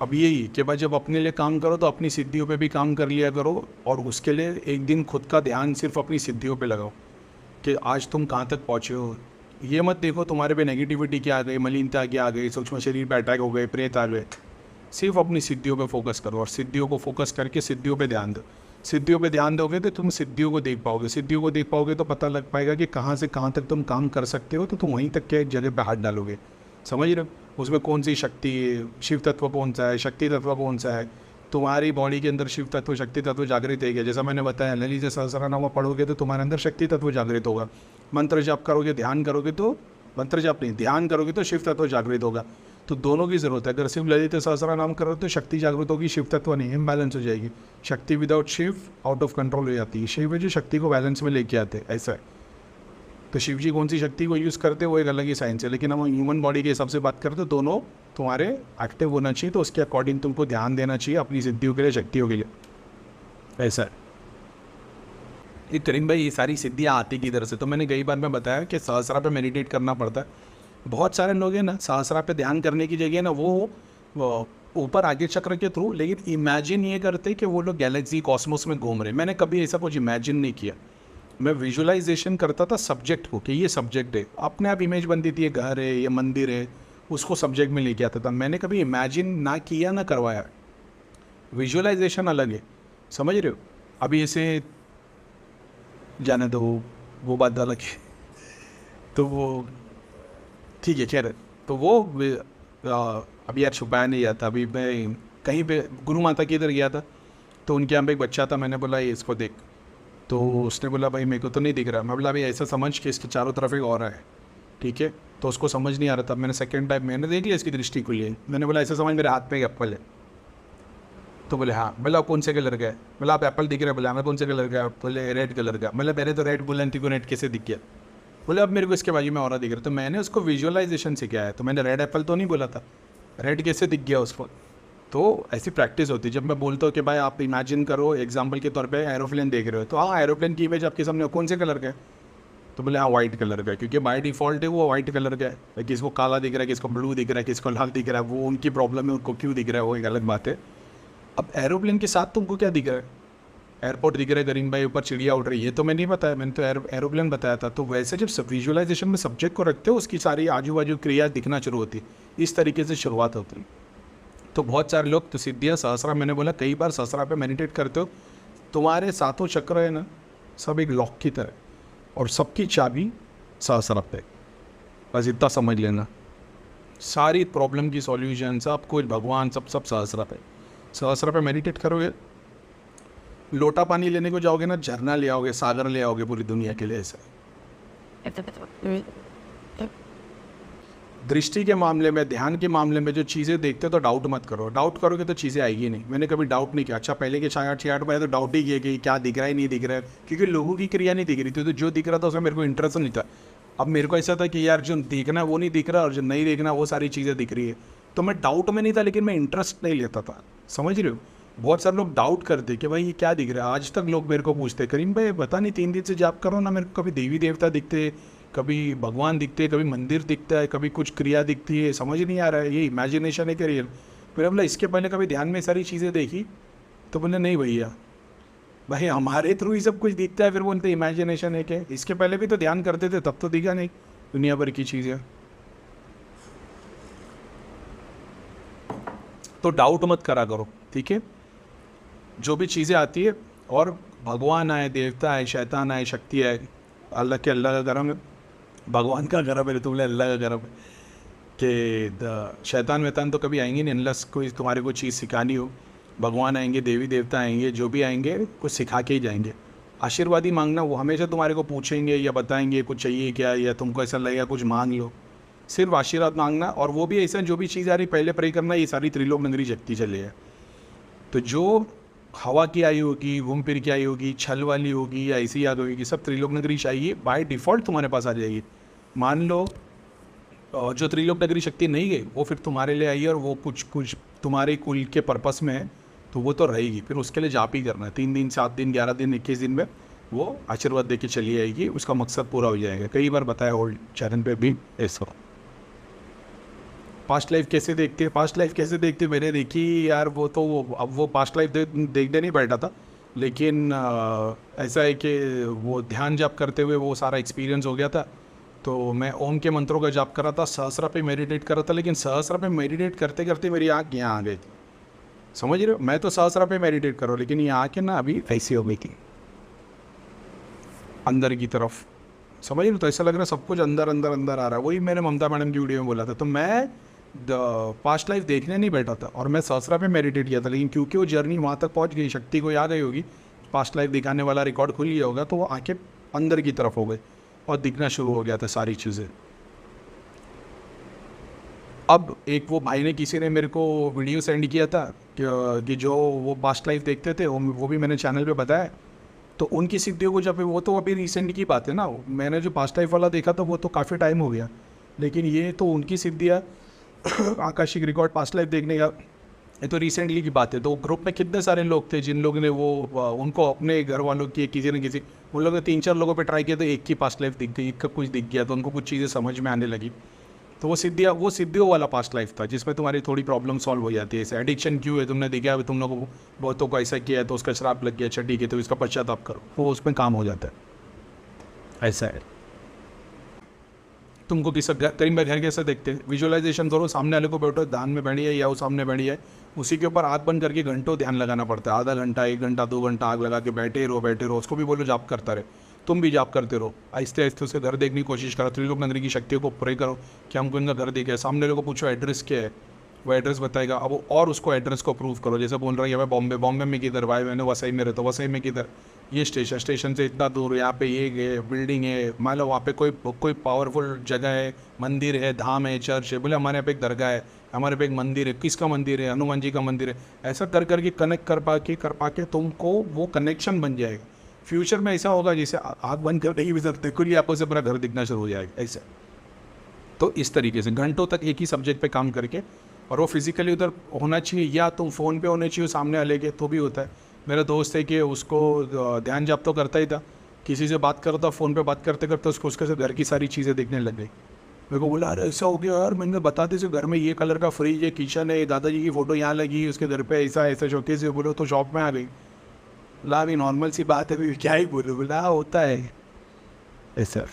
अब यही कि भाई जब अपने लिए काम करो तो अपनी सिद्धियों पे भी काम कर लिया करो, और उसके लिए एक दिन खुद का ध्यान सिर्फ अपनी सिद्धियों पे लगाओ कि आज तुम कहाँ तक पहुँचे हो। ये मत देखो तुम्हारे पे नेगेटिविटी क्या आ गई, मलिनता क्या आ गई, सूक्ष्म शरीर पे अटैक हो गए, प्रेत आ गए। सिर्फ अपनी सिद्धियों पे फोकस करो, और सिद्धियों को फोकस करके सिद्धियों पे ध्यान दो। सिद्धियों पे ध्यान दोगे तो तुम सिद्धियों को देख पाओगे, सिद्धियों को देख पाओगे तो पता लग पाएगा कि कहाँ से कहाँ तक तुम काम कर सकते हो, तो तुम वहीं तक के एक जगह पे हाथ डालोगे। समझ रहे हो उसमें कौन सी शक्ति है, शिव तत्व कौन सा है, शक्ति तत्व कौन सा है। तुम्हारी बॉडी के अंदर शिव तत्व शक्ति तत्व जागृत है क्या? जैसा मैंने बताया, ललित सहस्रनाम पढ़ोगे तो तुम्हारे अंदर शक्ति तत्व जागृत होगा। मंत्र जाप करोगे, ध्यान करोगे तो, मंत्र जाप नहीं, ध्यान करोगे तो शिव तत्व जागृत होगा। तो दोनों की ज़रूरत है। अगर सिर्फ ललित सहस्रनाम करो तो शक्ति जागृत होगी, शिव तत्व नहीं, इम्बैलेंस हो जाएगी। Shakti without Shiv out of control हो जाती है। शिव है जो शक्ति को बैलेंस में लेके आते हैं, ऐसा है। तो शिव जी कौन सी शक्ति को यूज़ करते हैं वो एक अलग ही साइंस है, लेकिन हम ह्यूमन बॉडी के हिसाब से बात करते तो दोनों तुम्हारे एक्टिव होना चाहिए। तो उसके अकॉर्डिंग तुमको ध्यान देना चाहिए अपनी सिद्धियों के लिए, शक्तियों के लिए, ऐसा है। ये करीम भाई ये सारी सिद्धियाँ आती किधर से? तो मैंने कई बार में बताया कि सहस्रा पे मेडिटेट करना पड़ता है। बहुत सारे लोग हैं ना, सहस्रा पे ध्यान करने की जगह ना वो ऊपर आगे चक्र के थ्रू, लेकिन इमेजिन ये करते कि वो लोग गैलेक्सी कॉस्मोस में घूम रहे हैं। मैंने कभी ऐसा कुछ इमेजिन नहीं किया। मैं विजुअलाइजेशन करता था सब्जेक्ट को कि ये सब्जेक्ट है, अपने आप इमेज बनती थी, ये घर है, ये मंदिर है, उसको सब्जेक्ट में लेके आता था। मैंने कभी इमेजिन ना किया ना करवाया। विजुअलाइजेशन अलग है, समझ रहे हो? अभी ऐसे जाने दो, वो बात अलग है। तो वो ठीक है, खैर। तो वो अभी यार छुपाया नहीं जाता। अभी मैं कहीं पे गुरु माता के इधर गया था, तो उनके यहाँ पे एक बच्चा था। मैंने बोला ये इसको देख, तो उसने बोला भाई मेरे को तो नहीं दिख रहा। मैं बोला भाई ऐसा समझ के इसके चारों तरफ एक और है, ठीक है। तो उसको समझ नहीं आ रहा था। मैंने सेकंड टाइम मैंने देख लिया इसकी दृष्टि को लिए। मैंने बोला ऐसा समझ मेरे हाथ में एक एप्पल है। तो बोले हाँ। बोला कौन से कलर का है? बोला आप एप्पल दिख रहा है। बोला हमें कौन से कलर का है? बोले रेड कलर का। मतलब मेरे तो रेड बोला, को रेड कैसे दिख गया? बोले अब मेरे को इसके बाजू में और दिख रहा। तो मैंने उसको विजुअलाइजेशन से किया है, तो मैंने रेड एप्पल तो नहीं बोला था, रेड कैसे दिख गया उसको? तो ऐसी प्रैक्टिस होती है। जब मैं बोलता हूँ कि भाई आप इमेजिन करो, एग्जांपल के तौर पे एरोप्लेन देख रहे हो, तो हाँ एरोप्लेन की इमेज आपके सामने कौन से कलर का है? तो बोले हाँ वाइट कलर का है, क्योंकि बाय डिफॉल्ट है वो वाइट कलर का है। किसको काला दिख रहा है, किसको ब्लू दिख रहा है, किसको लाल दिख रहा है, वो उनकी प्रॉब्लम है, उनको क्यों दिख रहा है वो एक अलग बात है। अब एरोप्लेन के साथ तुमको क्या दिख रहा है? एयरपोर्ट दिख रहा है, करीम भाई ऊपर चिड़िया उड़ रही है, तो मैं नहीं बताया, मैंने तो एरोप्लेन बताया था। तो वैसे जब विजुअलाइजेशन में सब्जेक्ट को रखते हो, उसकी सारी आजू बाजू क्रिया दिखना शुरू होती है। इस तरीके से शुरुआत होती है। तो बहुत सारे लोग तो सिद्धियाँ सहस्रा, मैंने बोला कई बार सहस्रा पे मेडिटेट करते हो, तुम्हारे सातों चक्र है ना, सब एक लॉक की तरह, और सबकी चाबी सहस्रा पे। बस इतना समझ लेना, सारी प्रॉब्लम की सॉल्यूशन, सब कुछ भगवान, सब सब सहस्रा पे। सहस्रा पे मेडिटेट करोगे, लोटा पानी लेने को जाओगे ना, झरना ले आओगे, सागर ले आओगे पूरी दुनिया के लिए। ऐसा दृष्टि के मामले में, ध्यान के मामले में जो चीज़ें देखते हो तो डाउट मत करो। डाउट करोगे तो चीज़ें आएगी नहीं। मैंने कभी डाउट नहीं किया। अच्छा पहले के 6-8 में तो डाउट ही किया कि क्या दिख रहा है नहीं दिख रहा है, क्योंकि लोगों की क्रिया नहीं दिख रही थी। तो जो दिख रहा था उसमें मेरे को इंटरेस्ट नहीं था। अब मेरे को ऐसा था कि यार जो देखना है वो नहीं दिख रहा, और जो नहीं देखना वो सारी चीज़ें दिख रही है। तो मैं डाउट में नहीं था, लेकिन मैं इंटरेस्ट नहीं लेता था। समझ रहे हो? बहुत सारे लोग डाउट करते कि भाई ये क्या दिख रहा है। आज तक लोग मेरे को पूछते करीम भाई पता नहीं 3 दिन से जाप करो ना, मेरे को कभी देवी देवता दिखते, कभी भगवान दिखते, कभी मंदिर दिखता है, कभी कुछ क्रिया दिखती है, समझ नहीं आ रहा है ये इमेजिनेशन है कि रियल। फिर बोला इसके पहले कभी ध्यान में सारी चीज़ें देखी? तो बोले नहीं भैया, भाई हमारे थ्रू ही सब कुछ दिखता है। फिर बोलते इमेजिनेशन है क्या? इसके पहले भी तो ध्यान करते थे, तब तो दिखा नहीं दुनिया भर की चीज़ें। तो डाउट मत करा करो, ठीक है? जो भी चीज़ें आती है, और भगवान आए, देवता आए, शैतान आए, शक्ति आए, अल्लाह के अल्लाह का करम है, भगवान का करम है, तुमने अल्लाह का करम है कि शैतान वैतान तो कभी आएंगे नहीं अनलेस कोई तुम्हारे को चीज़ सिखानी हो। भगवान आएंगे, देवी देवता आएंगे, जो भी आएंगे कुछ सिखा के ही जाएंगे। आशीर्वाद ही मांगना, वो हमेशा तुम्हारे को पूछेंगे या बताएंगे कुछ चाहिए क्या, या तुमको ऐसा लगेगा कुछ मांग लो। सिर्फ आशीर्वाद मांगना, और वो भी ऐसा जो भी चीज़ आ रही पहले प्रे करना, ये सारी त्रिलोक नगरी शक्ति चली है। तो जो हवा की आई होगी, घूम फिर की आई होगी, छल वाली होगी, या ऐसी याद होगी, सब त्रिलोक नगरी चाहिए बाय डिफ़ॉल्ट तुम्हारे पास आ जाएगी। मान लो जो त्रिलोक नगरी शक्ति नहीं गई, वो फिर तुम्हारे लिए आई, और वो कुछ कुछ तुम्हारे कुल के पर्पस में है, तो वो तो रहेगी। फिर उसके लिए जाप ही करना है। 3 दिन, 7 दिन, 11 दिन, 21 दिन में वो आशीर्वाद दे के चली आएगी, उसका मकसद पूरा हो जाएगा। कई बार बताया ओल्ड चैनल पे भी ऐसा। पास्ट लाइफ कैसे देखते हैं, पास्ट लाइफ कैसे देखते हैं, मैंने देखी यार। वो तो अब वो पास्ट लाइफ देखने नहीं बैठा था, लेकिन ऐसा है कि वो ध्यान जाप करते हुए वो सारा एक्सपीरियंस हो गया था। तो मैं ओम के मंत्रों का जाप कर रहा था, सहस्रा पे मेडिटेट कर रहा था, लेकिन सहस्रा पे मेडिटेट करते करते मेरी आँख यहाँ आ गई थी। समझ रहे हो, मैं तो सहस्रा पे मेडिटेट कर रहा हूँ, लेकिन ये आँखें ना अभी ऐसी हो गई थी अंदर की तरफ। समझ रहे हो, तो ऐसा लग रहा है सब कुछ अंदर अंदर अंदर आ रहा है। वही मैंने ममता मैडम की वीडियो में बोला था। तो मैं पास्ट लाइफ देखने नहीं बैठा था और मैं सहस्रा पे मेडिटेट किया था, लेकिन क्योंकि वो जर्नी वहाँ तक पहुँच गई, शक्ति को याद आई होगी, पास्ट लाइफ दिखाने वाला रिकॉर्ड खुल गया होगा, तो वो आंखें अंदर की तरफ हो गई और दिखना शुरू हो गया था सारी चीज़ें। अब एक वो भाई ने, किसी ने मेरे को वीडियो सेंड किया था कि जो वो पास्ट लाइफ देखते थे, वो भी मैंने चैनल पे बताया। तो उनकी सिद्धियों को जब, वो तो अभी रिसेंट की बात है ना, मैंने जो पास्ट लाइफ वाला देखा था वो तो काफ़ी टाइम हो गया, लेकिन ये तो उनकी सिद्धियाँ आकाशिक रिकॉर्ड पास्ट लाइफ देखने का, ये तो रिसेंटली की बात है। तो ग्रुप में कितने सारे लोग थे जिन लोगों ने वो उनको अपने घर वालों की किसी न किसी, उन लोगों ने 3-4 लोगों पे ट्राई किया, तो एक की पास्ट लाइफ दिख गई, एक का कुछ दिख गया, तो उनको कुछ चीज़ें समझ में आने लगी। तो वो सिद्धियों वाला पास्ट लाइफ था, जिसमें तुम्हारी थोड़ी प्रॉब्लम सॉल्व हो जाती है। ऐसे एडिक्शन क्यों है, तुमने देखा है तुम लोगों को बहुतों को ऐसा किया है, तो उसका श्राप लग गया, अच्छा ठीक है, तो इसका पश्चाताप करो, वो उसमें काम हो जाता है। ऐसा है। तुमको किस कई बार घर कैसे देखते हैं, विजुअलाइजेशन करो, सामने वाले को बैठो, ध्यान में बैठी है या वो सामने बैठी है, उसी के ऊपर आग बंद करके घंटों ध्यान लगाना पड़ता है। आधा घंटा, 1 घंटा, 2 घंटा आग लगा के बैठे रहो। उसको भी बोलो जाप करता रहे, तुम भी जाप करते रहो, आहिस्ते आहिस्ते उसके घर देखने की कोशिश करो, त्रिलोक नगरी की शक्तियों को प्रे करो कि हमको इनका घर दिखे। सामने लोगों को पूछो एड्रेस क्या है, वो एड्रेस बताएगा। अब और उसको एड्रेस को प्रूव करो, जैसे बोल रहा है मैं बॉम्बे में किधर, भाई मैंने वसई में रहता, वसई में किधर, ये स्टेशन से इतना दूर, यहाँ पे ये बिल्डिंग है, मान लो वहाँ पे कोई पावरफुल जगह है, मंदिर है, धाम है, चर्च है, बोले हमारे यहाँ पे एक दरगाह है, हमारे पे एक मंदिर है, किसका मंदिर है, हनुमान जी का मंदिर है। ऐसा कर करके कनेक्ट कर पाके तुमको वो कनेक्शन बन जाएगा। फ्यूचर में ऐसा होगा जैसे आग बंद कर नहीं भी सकते, खुद ही आपको से पूरा घर दिखना शुरू हो जाएगा ऐसा। तो इस तरीके से घंटों तक एक ही सब्जेक्ट पे काम करके, और वो फिजिकली उधर होना चाहिए, या तुम फ़ोन पे होने चाहिए सामने वाले के, तो भी होता है। मेरा दोस्त है कि उसको ध्यान जाप तो करता ही था, किसी से बात करता, फ़ोन पे बात करते करते उसको उसके से घर की सारी चीज़ें देखने लग गई। मेरे को बोला अरे ऐसा हो गया यार, मैंने बताते थे घर में ये कलर का फ्रिज है, किचन है, दादाजी की फ़ोटो यहाँ लगी, उसके घर पे ऐसा ऐसा शौकीन से बोलो, तो शॉप में आ गई। ला भी नॉर्मल सी बात है, क्या ही बोलो, बोला होता है ऐसा।